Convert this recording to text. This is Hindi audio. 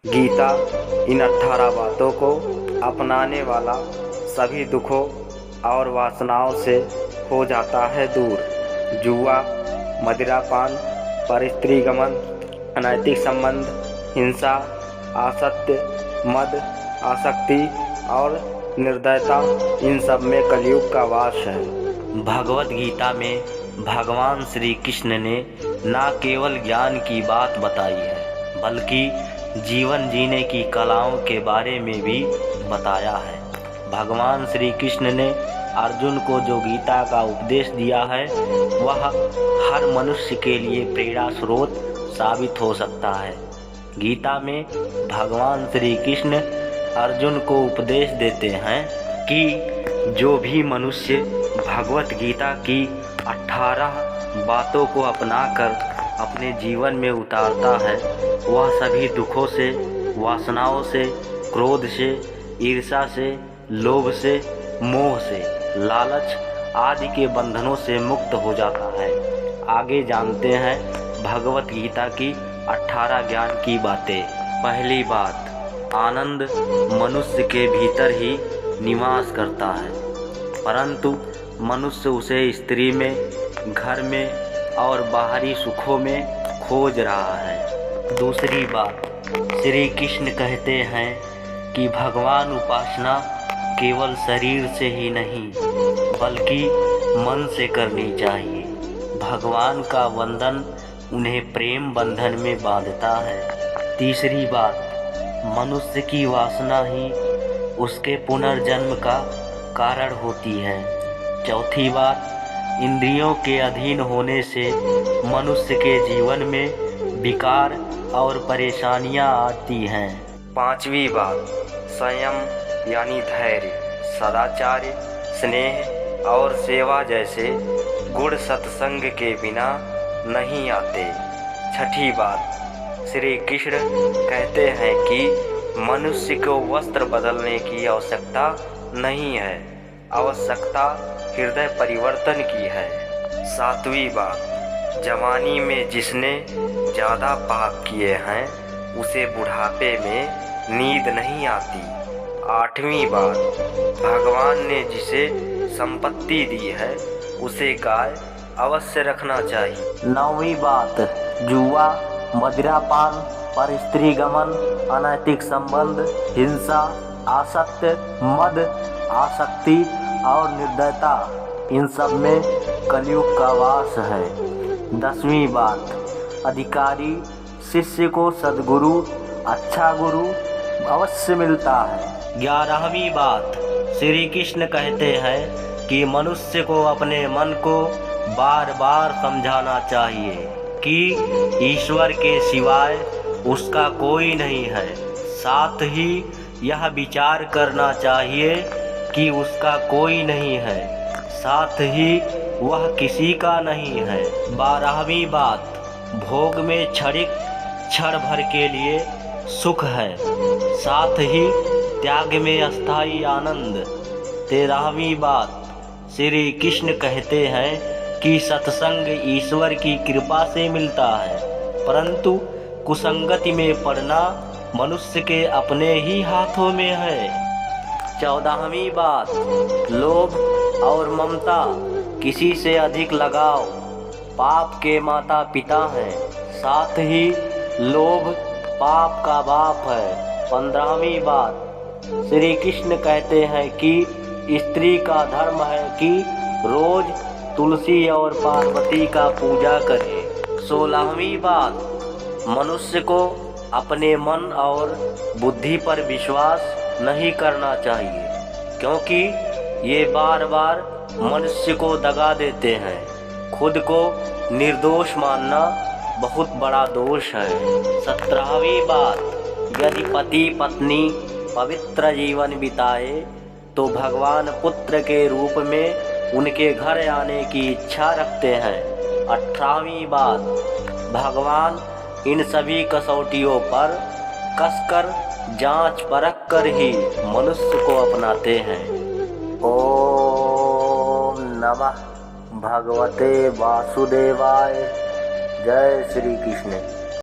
गीता इन 18 बातों को अपनाने वाला सभी दुखों और वासनाओं से हो जाता है दूर। जुआ, मदिरापान, परस्त्रीगमन, अनैतिक संबंध, हिंसा, असत्य, मद, आसक्ति और निर्दयता, इन सब में कलयुग का वास है। भगवत गीता में भगवान श्री कृष्ण ने न केवल ज्ञान की बात बताई है बल्कि जीवन जीने की कलाओं के बारे में भी बताया है। भगवान श्री कृष्ण ने अर्जुन को जो गीता का उपदेश दिया है वह हर मनुष्य के लिए प्रेरणा स्रोत साबित हो सकता है। गीता में भगवान श्री कृष्ण अर्जुन को उपदेश देते हैं कि जो भी मनुष्य भगवत गीता की 18 बातों को अपनाकर अपने जीवन में उतारता है वह सभी दुखों से, वासनाओं से, क्रोध से, ईर्ष्या से, लोभ से, मोह से, लालच आदि के बंधनों से मुक्त हो जाता है। आगे जानते हैं भगवत गीता की 18 ज्ञान की बातें। पहली बात, आनंद मनुष्य के भीतर ही निवास करता है, परंतु मनुष्य उसे स्त्री में, घर में और बाहरी सुखों में खोज रहा है। दूसरी बात, श्री कृष्ण कहते हैं कि भगवान उपासना केवल शरीर से ही नहीं बल्कि मन से करनी चाहिए। भगवान का वंदन उन्हें प्रेम बंधन में बांधता है। तीसरी बात, मनुष्य की वासना ही उसके पुनर्जन्म का कारण होती है। चौथी बात, इंद्रियों के अधीन होने से मनुष्य के जीवन में विकार और परेशानियां आती हैं। पांचवी बात, संयम यानी धैर्य, सदाचार, स्नेह और सेवा जैसे गुण सत्संग के बिना नहीं आते। छठी बात, श्री कृष्ण कहते हैं कि मनुष्य को वस्त्र बदलने की आवश्यकता नहीं है, आवश्यकता हृदय परिवर्तन की है। सातवीं बात, जवानी में जिसने ज़्यादा पाप किए हैं उसे बुढ़ापे में नींद नहीं आती। आठवीं बात, भगवान ने जिसे संपत्ति दी है उसे गाय अवश्य रखना चाहिए। नौवीं बात, जुआ, मदिरापान, परस्त्रीगमन, अनैतिक संबंध, हिंसा, असत्य, मद, आसक्ति और निर्दयता, इन सब में कलयुग का वास है। 10वीं बात, अधिकारी शिष्य को सद्गुरु, अच्छा गुरु अवश्य मिलता है। 11वीं बात, श्री कृष्ण कहते हैं कि मनुष्य को अपने मन को बार बार समझाना चाहिए कि ईश्वर के सिवाय उसका कोई नहीं है। साथ ही यह विचार करना चाहिए कि उसका कोई नहीं है, साथ ही वह किसी का नहीं है। 12वीं बात, भोग में क्षण भर के लिए सुख है, साथ ही त्याग में अस्थायी आनंद। 13वीं बात, श्री कृष्ण कहते हैं कि सत्संग ईश्वर की कृपा से मिलता है, परंतु कुसंगति में पड़ना मनुष्य के अपने ही हाथों में है। 14वीं बात, लोभ और ममता, किसी से अधिक लगाव पाप के माता पिता हैं, साथ ही लोभ पाप का बाप है। 15वीं बात, श्री कृष्ण कहते हैं कि स्त्री का धर्म है कि रोज तुलसी और पार्वती का पूजा करे। 16वीं बात, मनुष्य को अपने मन और बुद्धि पर विश्वास नहीं करना चाहिए क्योंकि ये बार बार मनुष्य को दगा देते हैं। खुद को निर्दोष मानना बहुत बड़ा दोष है। 17वीं बात, यदि पति पत्नी पवित्र जीवन बिताए तो भगवान पुत्र के रूप में उनके घर आने की इच्छा रखते हैं। 18वीं बात, भगवान इन सभी कसौटियों पर कसकर जांच परख कर ही मनुष्य को अपनाते हैं। ओम नमः भगवते वासुदेवाय। जय श्री कृष्ण।